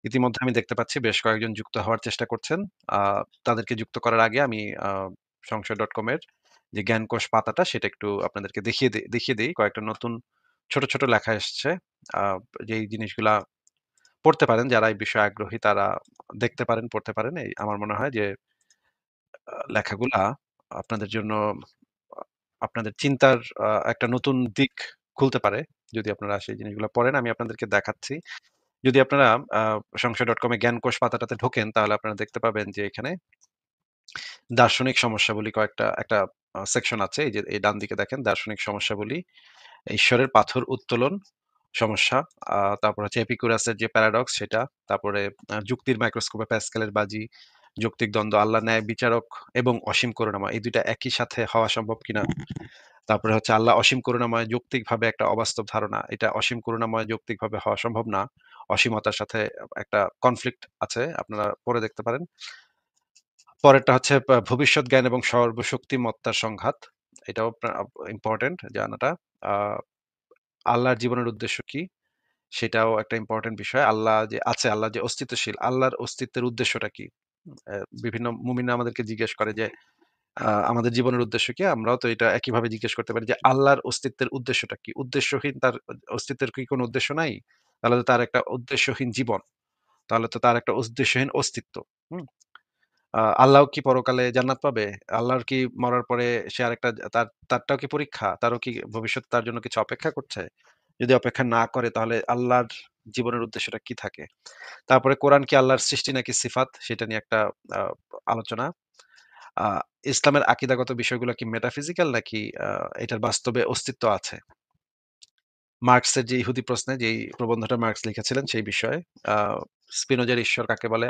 ইতিমধ্যে আমি দেখতে পাচ্ছি বেশ কয়েকজন যুক্ত হওয়ার চেষ্টা করছেন। আ তাদেরকে যুক্ত করার আগে আমি সংশয়.com এর যে জ্ঞানকোষ পাতাটা সেটা একটু আপনাদেরকে দেখিয়ে দেই। কয়েকটা নতুন ছোট, ছোট লেখা এসছে। আ যেই জিনিসগুলা পড়তে পারেন যারা এই বিষয়ে আগ্রহী তারা দেখতে পারেন, পড়তে পারেন। আমার মনে হয় যে লেখাগুলা আপনাদের জন্য আ আপনাদের চিন্তার একটা নতুন দিক খুলতে পারে। যদি আপনারা সেই জিনিসগুলো পড়েন। আমি আপনাদেরকে দেখাচ্ছি। যদি আপনারা আ সংশয়.com এ জ্ঞানকোষ পাতাটাতে ঢোকেন তাহলে আপনারা দেখতে পাবেন যে এখানে দার্শনিক সমস্যাবলী কয়েকটা একটা সেকশন আছে। এই যে এই ডান দিকে দেখেন দার্শনিক সমস্যাবলী, ঈশ্বরের পাথর উত্তোলন সমস্যা, তারপর হচ্ছে এপিকুরাসের যে প্যারাডক্স সেটা, তারপরে যুক্তির মাইক্রোস্কোপে প্যাসকেলের বাজি, যৌক্তিক দ্বন্দ্ব, আল্লাহ ন্যায় বিচারক এবং অসীম করুণাময় এই ২ টা একই সাথে হওয়া সম্ভব কিনা? তারপরে হচ্ছে আল্লাহ অসীম করুণাময় যৌক্তিকভাবে একটা অবাস্তব ধারণা। এটা অসীম করুণাময় যৌক্তিকভাবে হওয়া সম্ভব না। অসীমতার সাথে একটা কনফ্লিক্ট আছে। আপনারা পড়ে দেখতে পারেন। পরেরটা হচ্ছে ভবিষ্যৎ জ্ঞান এবং সর্বশক্তিমত্তার সংঘাত। এটাও ইম্পোর্টেন্ট জানাটা। আ আল্লাহর জীবনের উদ্দেশ্য কি? সেটাও একটা ইম্পোর্টেন্ট বিষয়। আল্লাহ যে আছে, আল্লাহ যে অস্তিত্বশীল, আল্লাহর অস্তিত্বের উদ্দেশ্যটা কি? বিভিন্ন মুমিনরা আমাদেরকে জিজ্ঞেস করে যে, আমাদের জীবনের উদ্দেশ্য কি? আমরাও তো এটা একইভাবে জিজ্ঞেস করতে পারি যে, আল্লাহর অস্তিত্বের উদ্দেশ্যটা কি? উদ্দেশ্যহীন তার অস্তিত্বের কি কোনো উদ্দেশ্য নাই? তাহলে তো তার একটা উদ্দেশ্যহীন জীবন। তাহলে তো তার একটা উদ্দেশ্যহীন অস্তিত্ব। হুম? আল্লাহও কি পরকালে জান্নাত পাবে? আল্লাহর কি মরার পরে সে আরেকটা তারটাও কি পরীক্ষা? তারও কি ভবিষ্যতে তার জন্য কিছু অপেক্ষা করছে? যদি অপেক্ষা না করে তাহলে আল্লাহর জীবনের উদ্দেশ্যটা কি থাকে? তারপরে কোরআন কি আল্লাহর সৃষ্টি নাকি সিফাত? সেটা নিয়ে একটা আ আলোচনা। আ ইসলামের আকীদাগত বিষয়গুলো কি মেটাফিজিক্যাল নাকি এটার বাস্তবে অস্তিত্ব আছে? মার্কসের যে ইহুদি প্রশ্নে যেই প্রবন্ধটা মার্কস লিখেছিলেন সেই বিষয়ে। আ স্পিনোজার ঈশ্বর কাকে বলে?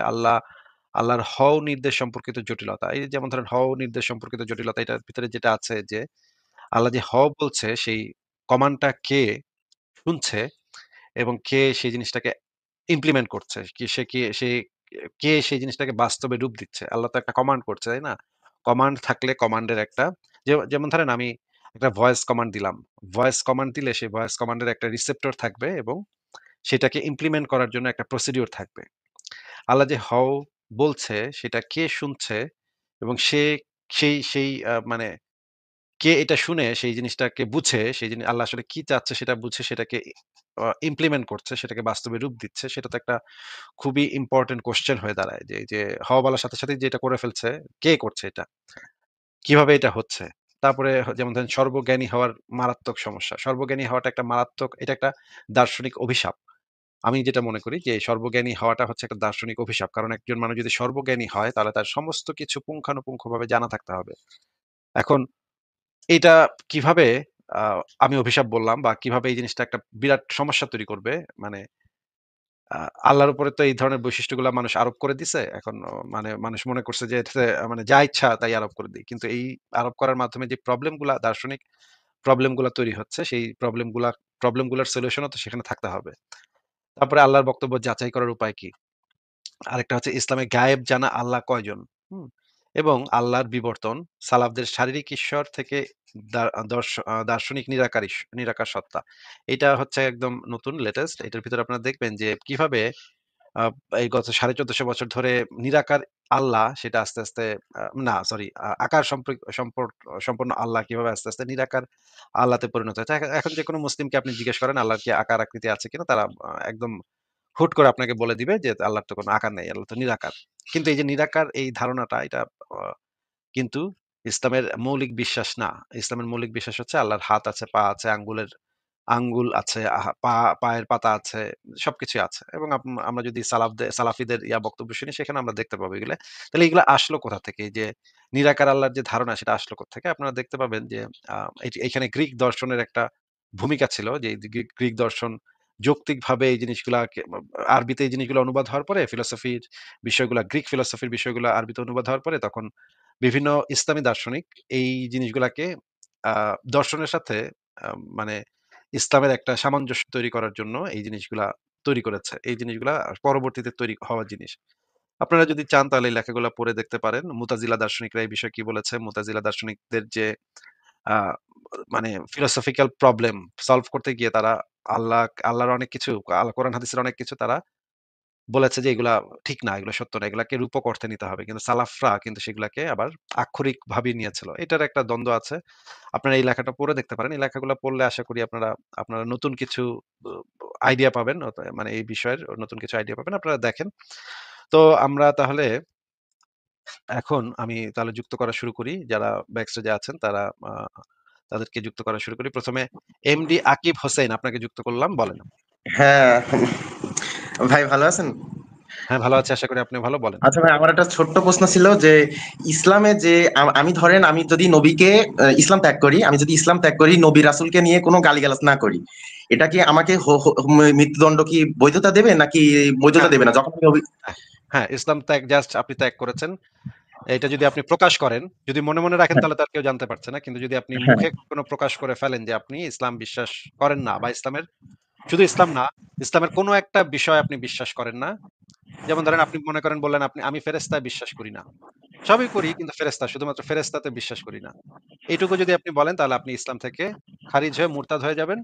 আল্লাহর হও নির্দেশ সম্পর্কিত জটিলতা। এই যেমন ধরেন হও নির্দেশ সম্পর্কিত জটিলতা এটার ভিতরে যেটা আছে যে আল্লাহ যে হও বলছে সেই কমান্ডটা কে শুনছে এবং কে সেই জিনিসটাকে ইমপ্লিমেন্ট করছে। কে সেই জিনিসটাকে বাস্তবে রূপ দিচ্ছে। আল্লাহ তো একটা কমান্ড করছে, তাই না? কমান্ড থাকলে কমান্ডের একটা যেমন ধরেন আমি একটা ভয়েস কমান্ড দিলাম। ভয়েস কমান্ড দিলে সেই ভয়েস কমান্ডের একটা রিসেপ্টর থাকবে এবং সেটাকে ইমপ্লিমেন্ট করার জন্য একটা প্রসিডিউর থাকবে। আল্লাহ যে হও বলছে সেটা কে শুনছে এবং সে সেই মানে কে এটা শুনে সেই জিনিসটাকে বুঝে, সেই আল্লাহ আসলে কি চাচ্ছে সেটা বুঝে সেটাকে ইমপ্লিমেন্ট করছে, সেটাকে বাস্তবে রূপ দিচ্ছে। সেটা তো একটা খুবই ইম্পোর্টেন্ট কোয়েশ্চেন হয়ে দাঁড়ায় যে, এই যে হওয়া বলার সাথে, সাথেই যে এটা করে ফেলছে, কে করছে এটা? কিভাবে এটা হচ্ছে? তারপরে যেমন ধরেন সর্বজ্ঞানী হওয়ার মারাত্মক সমস্যা। সর্বজ্ঞানী হওয়াটা একটা মারাত্মক এটা একটা দার্শনিক অভিশাপ। আমি যেটা মনে করি যে সর্বজ্ঞানী হওয়াটা হচ্ছে একটা দার্শনিক অভিশাপ। কারণ একজন মানুষ যদি সর্বজ্ঞানী হয় তাহলে তার সমস্ত কিছু পুঙ্খানুপুঙ্খভাবে জানা থাকতে হবে। এখন এটা কিভাবে আ আমি অভিশাপ বললাম বা কিভাবে এই জিনিসটা একটা বিরাট সমস্যা তৈরি করবে? মানে আ আল্লাহর উপরে তো এই ধরনের বৈশিষ্ট্যগুলা মানুষ আরোপ করে দিছে। এখন মানে মানুষ মনে করছে যে এটাতে মানে যা ইচ্ছা তাই আরোপ করে দেই। কিন্তু এই আরোপ করার মাধ্যমে যে প্রবলেম গুলা দার্শনিক প্রবলেম গুলা তৈরি হচ্ছে, সেই প্রবলেম গুলার সলিউশন ও তো সেখানে থাকতে হবে। তারপরে আল্লাহর বক্তব্য যাচাই করার উপায় কি? আরেকটা হচ্ছে ইসলামে গায়েব জানা আল্লাহ কয়জন? হুম? এবং আল্লাহর বিবর্তন, সালাফদের শারীরিক ঈশ্বর থেকে দা দর্শ আ দার্শনিক নিরাকার সত্তা। এটা হচ্ছে একদম নতুন লেটেস্ট। এটার ভিতরে আপনারা দেখবেন যে কিভাবে আ এই গত ১৪৫০ বছর ধরে নিরাকার আল্লাহ সেটা আস্তে, আস্তে না সরি আকার সম্পন্ন আল্লাহ কিভাবে আস্তে, আস্তে নিরাকার আল্লাহতে পরিণত হয়েছে। এখন যেকোনো মুসলিমকে আপনি জিজ্ঞেস করেন আল্লাহর কি আকার আকৃতি আছে কিনা? তারা একদম হুট করে আপনাকে বলে দিবে যে আল্লাহর তো কোনো আকার নেই। আল্লাহ তো নিরাকার। কিন্তু এই যে নিরাকার এই ধারণাটা এটা আ কিন্তু ইসলামের মৌলিক বিশ্বাস না। ইসলামের মৌলিক বিশ্বাস হচ্ছে আল্লাহর হাত আছে, পা আছে, আঙ্গুল আছে, পায়ের পাতা আছে, সবকিছুই আছে। এবং আমরা যদি সালাফিদের বক্তব্য শুনি সেখানে আমরা দেখতে পাবো এগুলা। তাহলে এগুলা আসলো কোথা থেকে? এই যে নিরাকার আল্লাহর যে ধারণা সেটা আসলো কোত্থেকে? আপনারা দেখতে পাবেন যে আ এখানে গ্রিক দর্শনের একটা ভূমিকা ছিল যে এই গ্রিক দর্শন যৌক্তিকভাবে এই জিনিসগুলাকে আরবিতে এই জিনিসগুলো অনুবাদ হওয়ার পরে গ্রিক ফিলোসফির বিষয়গুলা আরবিতে অনুবাদ হওয়ার পরে তখন বিভিন্ন ইসলামী দার্শনিক এই জিনিসগুলাকে আ দর্শনের সাথে মানে ইসলামের একটা সামঞ্জস্য তৈরি করার জন্য এই জিনিসগুলা তৈরি করেছে। এই জিনিসগুলা পরবর্তীতে তৈরি হওয়া জিনিস। আপনারা যদি চান তাহলে এই লেখাগুলা পড়ে দেখতে পারেন। মুতাজিলা দার্শনিকরা এই বিষয়ে কি বলেছে? মুতাজিলা দার্শনিকদের যে আ মানে ফিলোসফিক্যাল প্রবলেম সলভ করতে গিয়ে তারা আল্লাহর অনেক কিছু কোরআন হাদিসের অনেক কিছু তারা বলেছে যে এগুলা ঠিক না, এগুলো সত্য না, এগুলাকে রূপক অর্থে নিতে হবে। কিন্তু সালাফরা কিন্তু সেগুলাকে আবার আক্ষরিকভাবে নিয়েছিল। এটার একটা দ্বন্দ্ব আছে। আপনারা এই লেখাটা পড়ে দেখতে পারেন। এই লেখাগুলো পড়লে আশা করি আপনারা নতুন কিছু ব আইডিয়া পাবেন। মানে এই বিষয়ের নতুন কিছু আইডিয়া পাবেন। আপনারা দেখেন। তো আমরা তাহলে এখন আমি তাহলে যুক্ত করা শুরু করি। যারা ব্যাকস্টেজে আছেন তাদেরকে যুক্ত করা শুরু করি। ১ম এ এমডি আকিব হোসেন আপনাকে যুক্ত করলাম। বলেন। হ্যাঁ, ভাই ভালো আছেন? হ্যাঁ, ভালো আছি। আশা করি আপনিও ভালো। বলেন। আচ্ছা ভাই, আমার একটা ছোট্ট প্রশ্ন ছিল যে ইসলামে যে আমি ধরেন আমি যদি নবীকে ইসলাম ত্যাগ করি, আমি যদি ইসলাম ত্যাগ করি, নবী রাসূলকে নিয়ে কোনো গালিগালাজ না করি, এটা কি আমাকে মৃত্যুদণ্ড কি বৈধতা দেবে নাকি বৈধতা হ্যাঁ, দেবে না? যখন আমি হ্যাঁ, হ্যাঁ, ইসলাম ত্যাগ জাস্ট আপনি ত্যাগ করেছেন। এটা যদি আপনি প্রকাশ করেন, যদি মনে, মনে রাখেন হ্যাঁ, তাহলে তো আর কেউ জানতে পারছে না। কিন্তু যদি আপনি হ্যাঁ, মুখে কোনো প্রকাশ করে ফেলেন যে আপনি ইসলাম বিশ্বাস করেন না বা শুধু ইসলাম না, ইসলামের কোনো একটা বিষয় আপনি বিশ্বাস করেন না। যেমন ধরেন আপনি মনে করেন বললেন আমি ফেরেশতায় বিশ্বাস করি না। সবই করি কিন্তু শুধুমাত্র ফেরেশতাতে বিশ্বাস করি না। এইটুকু যদি আপনি বলেন তাহলে আপনি ইসলাম থেকে খারিজ হয়ে মুরতাদ হয়ে যাবেন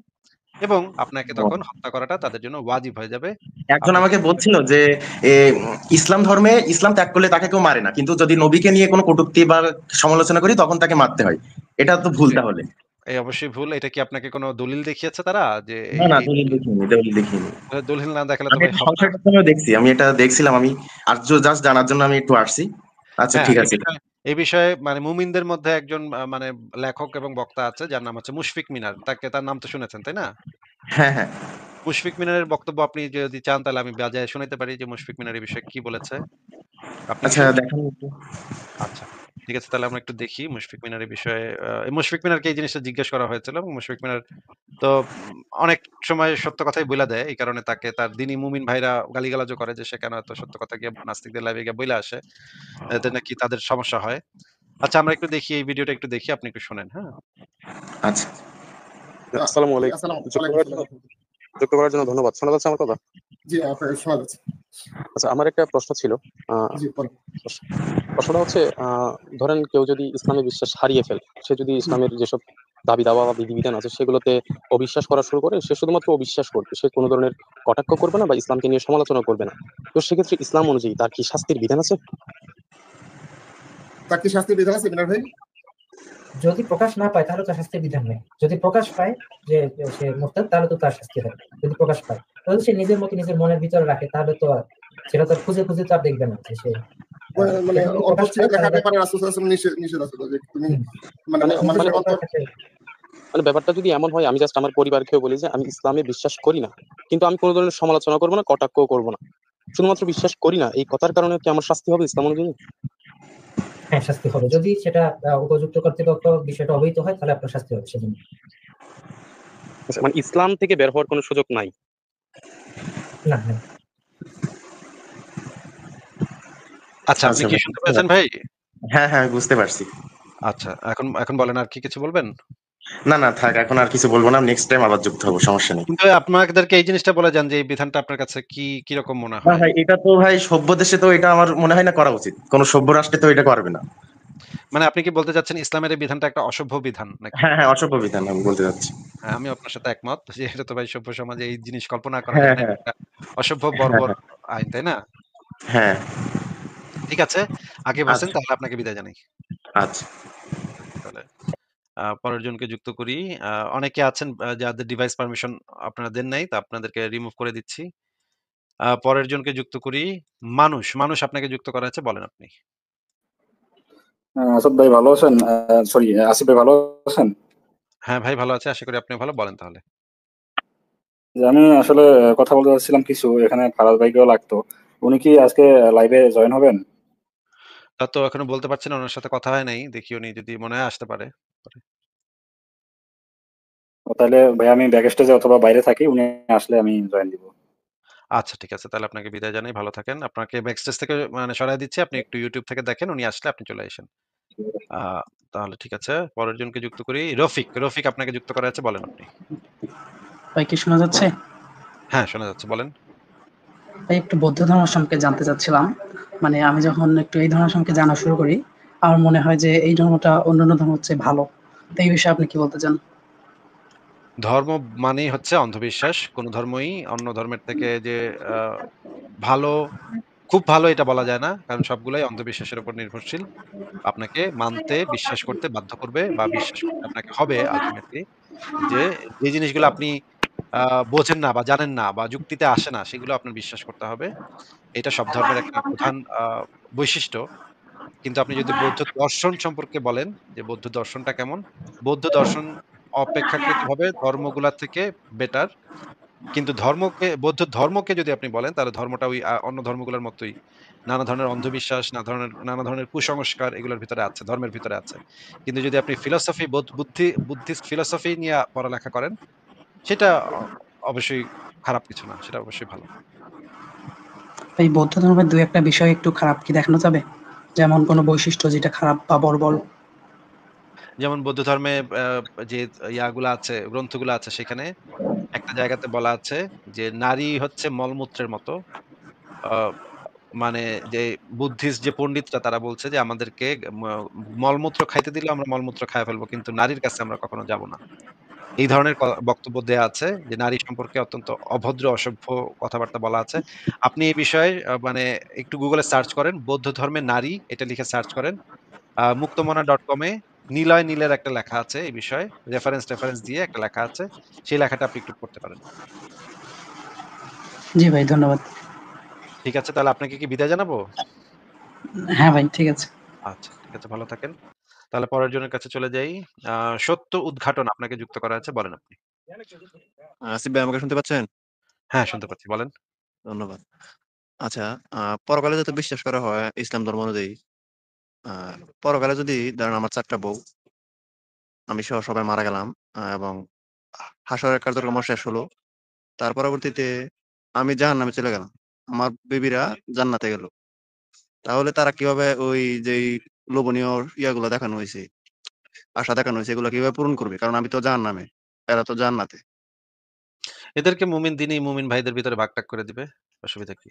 এবং আপনাকে তখন হত্যা করাটা তাদের জন্য ওয়াজিব হয়ে যাবে। একজন আপনাকে আমাকে বলছিল যে এ, ইসলাম ধর্মে ইসলাম ত্যাগ করলে তাকে কেউ মারে না, কিন্তু যদি নবীকে নিয়ে কোনো কটূক্তি বা সমালোচনা করি তখন তাকে মারতে হয়। এটা তো ভুল জি, তাহলে? এই অবশ্যই ভুল। এটা কি আপনাকে কোনো দলিল দেখিয়েছে তারা? যে না এই না, এই দলিল দেখিনি, দলিল দেখিনি। দলিল না দেখালে তো আমি ভাই একটা হবে না। সংশয়টার সময় দেখছি, আমি এটা দেখছিলাম, আমি আর জাস্ট জানার জন্য আমি একটু আসছি। আচ্ছা হ্যাঁ, ঠিক এই আছে। বিষয়ে এই বিষয়ে মানে মুমিনদের মধ্যে একজন মানে লেখক এবং বক্তা আছে যার নাম হচ্ছে মুশফিক মিনার। তার নাম তো শুনেছেন, তাই না? হ্যাঁ হ্যাঁ। মুশফিক মিনারের বক্তব্য আপনি যদি চান তাহলে আমি বাজায় শোনাতে পারি যে মুশফিক মিনার এই বিষয়ে কি বলেছে। আপনি কি আচ্ছা শুনবেন? দেখেন একটু। আচ্ছা। ঠিক আছে, তাহলে আমরা একটু দেখি মুশফিক মিনার এই বিষয়ে মুশফিক মিনারকে এই জিনিসটা জিজ্ঞেস করা হয়েছিল এবং মুশফিক মিনার তো অনেক সময় সত্য কথাই বইলা দেয়। এই কারণে তাকে তার দ্বীনি মুমিন ভাইরা গালিগালাজও করে যে সে কেন এত সত্য কথা গিয়ে নাস্তিকদের লাইভে গিয়ে বইলা আসে। এতে নাকি তাদের সমস্যা হয়। আচ্ছা, আমরা একটু দেখি, এই ভিডিওটা একটু দেখি, আপনি একটু শোনেন, হ্যাঁ? আচ্ছা। আসসালামু জি, আলাইকুম। আসসালামু আলাইকুম সালাম। যুক্ত করার জন্য ধন্যবাদ। শোনা যাচ্ছে আমার কথা? জি, আপনার শোনা যাচ্ছে। আচ্ছা, আমার একটা প্রশ্ন ছিল। আ জি, বলেন। প্রশ প্রশ্নটা হচ্ছে ধরেন কেউ যদি ইসলামে বিশ্বাস হারিয়ে ফেলে, সে যদি হুম। ইসলামের যেসব দাবি-দাওয়া বা বিধি-বিধান আছে সেগুলোতে অবিশ্বাস করা শুরু করে, সে শুধুমাত্র অবিশ্বাস করবে। সে কোন ধরনের কটাক্ষ করবে না বা ইসলামকে নিয়ে সমালোচনা করবে না। তো সেক্ষেত্রে ইসলাম অনুযায়ী তার কি শাস্তির বিধান আছে? তার কি শাস্তির বিধান আছে বিনয় ভাই? যদি প্রকাশ না পায় তাহলে তার শাস্তির বিধান নেই। যদি প্রকাশ পায় যে সে মোরতাদ, তাহলে তো তার শাস্তি হয়। যদি প্রকাশ পায়, তাহলে সে নিজের মতো নিজের মনের ভিতরে রাখে, তাহলে তো আর সেটা তো আর খুঁজে খুঁজে তো আর দেখবে না যে সে মানে সেটা যদি প্রকাশ অন্তর থেকে পায় দেখার তাহলে ব্যাপারে রাসূল সাল্লাল্লাহু আলাইহি ওয়াসাল্লাম নিষেধ আছে যে তুমি হুম, মানে মানে মানুষ মানে যখন থাকে। মানে ব্যাপারটা যদি এমন হয়, আমি জাস্ট আমার পরিবারকেও বলি যে আমি ইসলামে বিশ্বাস করি না। কিন্তু আমি কোন ধরনের সমালোচনা করব না, কটাক্ষও করব না। শুধুমাত্র বিশ্বাস করি না, এই কথার কারণে কি আমার শাস্তি হবে ইসলাম অনুযায়ী? হ্যাঁ, শাস্তি হবে। যদি সেটা উপযুক্ত কর্তৃপক্ষ বিষয়টা অবহিত হয়, তাহলে আপনার শাস্তি হবে সেজন্য। আচ্ছা, মানে ইসলাম থেকে বের হওয়ার কোনো সুযোগ নাই। না, না। আচ্ছা, আপনি আচ্ছা কি ভাই, শুনতে বুঝতে পেরেছেন পারছি। ভাই? হ্যাঁ হ্যাঁ, আমি বুঝতে পারছি। আচ্ছা, এখন এখন বলেন, আর কি কিছু বলবেন? না না, থাক, এখন আর কিছু বলবো না, নেক্সট টাইম আবার যুক্ত হবো, সমস্যা নেই। কিন্তু আপনাদেরকে এই জিনিসটা বলে যান যে এই বিধানটা আপনার কাছে কিরকম মনে না হয়? ভাই, এটা তো ভাই সভ্য দেশে তো এটা আমার মনে হয় না করা উচিত, কোন সভ্য রাষ্ট্রে তো এটা করবে না। মানে আপনি কি বলতে চাচ্ছেন ইসলামের এই বিধানটা একটা অসভ্য বিধান নাকি? হ্যাঁ হ্যাঁ, অসভ্য বিধান আমি বলতে চাচ্ছি। হ্যাঁ, আমিও আপনার সাথে একমত যে এটা তো ভাই সভ্য সমাজে এই জিনিস কল্পনা করা হ্যাঁ যায় না। হ্যাঁ এটা একটা অসভ্য হ্যাঁ বর্বর হ্যাঁ আইন, তাই না? হ্যাঁ। ঠিক আছে। আকিব হোসেন, আচ্ছা তাহলে আপনাকে বিদায় জানাই। আচ্ছা। তাহলে পরের জনকে যুক্ত করি। অনেকে আছেন যাদের ডিভাইস পারমিশন আপনারা দেন নাই, তো আপনাদেরকে রিমুভ করে দিচ্ছি। পরের জনকে যুক্ত করি। মানুষ আপনাকে যুক্ত করা হয়েছে, বলেন আপনি। আসাদ ভাই ভালো আছেন? সরি, আসিফ ভাই ভালো আছেন? হ্যাঁ ভাই, ভালো আছে। আশা করি আপনিও ভালো। বলেন তাহলে। যে আমি আসলে কথা বলতে চাচ্ছিলাম কিছু, এখানে ফারাজ ভাইকেও লাগতো। উনি কি আজকে লাইভে জয়েন হবেন? তা তো এখনো বলতে পারছি না, ওনার সাথে কথা হয় নাই। দেখি উনি যদি মনে হয় আসতে পারে। তাহলে ভাই আমি ব্যাক স্টেজে অথবা বাইরে থাকি, উনি আসলে আমি জয়েন দিব। আচ্ছা, ঠিক আছে। তাহলে আপনাকে বিদায় জানাই। ভালো থাকেন। আপনাকে ব্যাকস্টেজ থেকে মানে সরায় দিচ্ছি। আপনি একটু YouTube থেকে দেখেন। উনি আসলে আপনি চলে আইসেন। আ তাহলে ঠিক আছে। পরের জনকে যুক্ত করি। রফিক আপনাকে যুক্ত করা আছে। বলেন আপনি। ভাই কি শোনা যাচ্ছে? হ্যাঁ, শোনা যাচ্ছে। বলেন। ভাই একটু বৌদ্ধ ধর্ম সম্পর্কে জানতে চাচ্ছিলাম। মানে আমি যখন একটু এই ধর্ম সম্পর্কে জানা শুরু করি, আমার মনে হয় যে এই ধর্মটা অন্যান্য ধর্ম হচ্ছে ভালো। তো এই বিষয়ে আপনি কি বলতে চান? ধর্ম মানেই হচ্ছে অন্ধবিশ্বাস। কোন ধর্মই অন্য ধর্মের থেকে যে আ ভালো, খুব ভালো এটা বলা যায় না। কারণ সবগুলাই অন্ধবিশ্বাসের উপর নির্ভরশীল। আপনাকে মানতে, বিশ্বাস করতে বাধ্য করবে বা বিশ্বাস করতে আপনাকে হবে আল্টিমেটলি যে, যে জিনিসগুলো আপনি আ বোঝেন না বা জানেন না বা যুক্তিতে আসে না সেগুলো আপনার বিশ্বাস করতে হবে। এটা সব ধর্মের একটা প্রধান বৈশিষ্ট্য। কিন্তু আপনি যদি বৌদ্ধ দর্শন সম্পর্কে বলেন যে বৌদ্ধ দর্শনটা কেমন? বৌদ্ধ দর্শন অপেক্ষাকৃতভাবে ধর্মগুলা থেকে বেটার। কিন্তু বৌদ্ধ ধর্মকে যদি আপনি বলেন তাহলে ধর্মটা ওই অন্য ধর্মগুলোর মতোই। নানা ধরনের অন্ধবিশ্বাস, নানা ধরনের কুসংস্কার এগুলোর ভিতরে আছে, ধর্মের ভিতরে আছে। কিন্তু যদি আপনি ফিলোসফি বুদ্ধিস্ট ফিলোসফি নিয়ে পড়ালেখা করেন, সেটা অবশ্যই খারাপ কিছু না। সেটা অবশ্যই ভালো। এই বৌদ্ধ ধর্মের ২-১ টা বিষয় একটু খারাপ কি দেখানো যাবে? যেমন কোনো বৈশিষ্ট্য যেটা খারাপ বা বর্বর? যেমন বৌদ্ধ ধর্মে যে ইয়াগুলা আছে, গ্রন্থগুলা আছে সেখানে একটা জায়গাতে বলা আছে যে নারী হচ্ছে মলমূত্রের মতো। আ মানে যে বুদ্ধিস্ট যে পন্ডিতরা তারা বলছে যে আমাদেরকে ম মলমূত্র খাইতে দিলে আমরা মলমূত্র খাইয়া ফেলবো। কিন্তু নারীর কাছে আমরা কখনো যাব না। এই ধরনের বক্তব্য দেয়া আছে যে নারী সম্পর্কে অত্যন্ত অভদ্র, অসভ্য কথাবার্তা বলা আছে। আপনি এই বিষয়ে মানে একটু গুগলে সার্চ করেন। বৌদ্ধ ধর্মে নারী এটা লিখে সার্চ করেন। মুক্তমনা.com এ নিলয় নীলের একটা লেখা আছে এই বিষয়ে। রেফারেন্স দিয়ে একটা লেখা আছে। সেই লেখাটা আপনি একটু পড়তে পারেন। জি ভাই, ধন্যবাদ। ঠিক আছে, তাহলে আপনাকে কি বিদায় জানাবো? হ্যাঁ ভাই, ঠিক আছে। আচ্ছা, ঠিক আছে, ভালো থাকেন। তাহলে পরের জনের কাছে চলে যাই। আ সত্য উদ্ঘাটন আপনাকে যুক্ত করা আছে। বলেন আপনি। আসিফ ভাই আমাকে শুনতে পাচ্ছেন? হ্যাঁ, শুনতে পাচ্ছি। বলেন। ধন্যবাদ। আচ্ছা, পরকালে যত বিশ্বাস করা হয় ইসলাম ধর্ম অনুযায়ী, আ পরকালে যদি ধরেন আমার ৪ টা বউ, আমি সহ সবাই মারা গেলাম এবং হাসরের কার্যক্রম শেষ হলো। তার পরবর্তীতে আমি জাহান্নামে চলে গেলাম। আমার বিবিরা জান্নাতে গেল। তাহলে তারা কিভাবে ওই যেই লোভনীয় ইয়াগুলা দেখানো হইছে, আশা দেখানো হইছে এগুলা কিভাবে পূরণ করবে? কারণ আমি তো জাহান্নামে, এরা তো জান্নাতে। এদেরকে মুমিন দিনই মুমিন ভাইদের ভিতরে ভাগ-টাগ করে দিবে। অসুবিধা কি?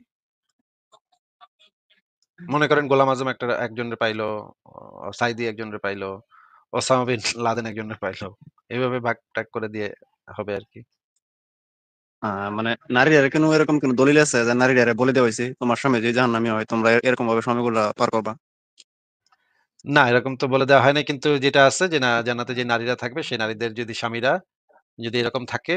মনে করেন গোলাম আজম একজনরে পাইলো, সাইদি একজনরে পাইলো, ওসামা বিন লাদেন একজনরে পাইলো। এভাবে ভাগ-টাগ করে দিয়ে হবে আরকি। মানে নারীরা কেন এরকম কোন দলিল আছে যে নারীরা বলে দেওয়া হইছে তোমার স্বামী যদি জাহান্নামী হয় তোমরা এরকম ভাবে সময়গুলা পার করবা? না, এরকম তো বলে দেওয়া হয় নাই। কিন্তু যেটা আছে যে না, জান্নাতে যে নারীরা থাকবে সেই নারীদের যদি স্বামীরা যদি এরকম থাকে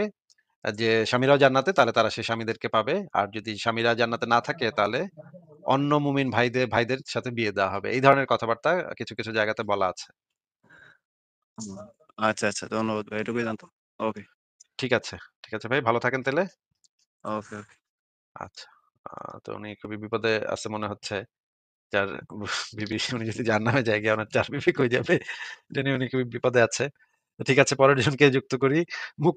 যে স্বামীরাও জান্নাতে, তাহলে তারা সেই স্বামীদেরকে পাবে। আর যদি স্বামীরা জান্নাতে না থাকে তাহলে অন্য মুমিন ভাইদের সাথে বিয়ে দেওয়া হবে। এই ধরনের কথাবার্তা কিছু জায়গাতে বলা আছে। হুম। আচ্ছা, আচ্ছা, ধন্যবাদ ভাই। এটুকুই জানতাম। ওকে, ঠিক আছে, ঠিক আছে ভাই, ভালো থাকেন তাইলে। ওকে, ওকে। আচ্ছা। তো উনি খুবই বিপদে আছে মনে হচ্ছে। ৪ বিবি, উনি যদি জাহান্নামে যায় গিয়ে উনার ৪ বিবি কই যাবে? এটা নিয়ে উনি খুবই বিপদে আছে। তো ঠিক আছে, পরের জনকে যুক্ত করি। মুক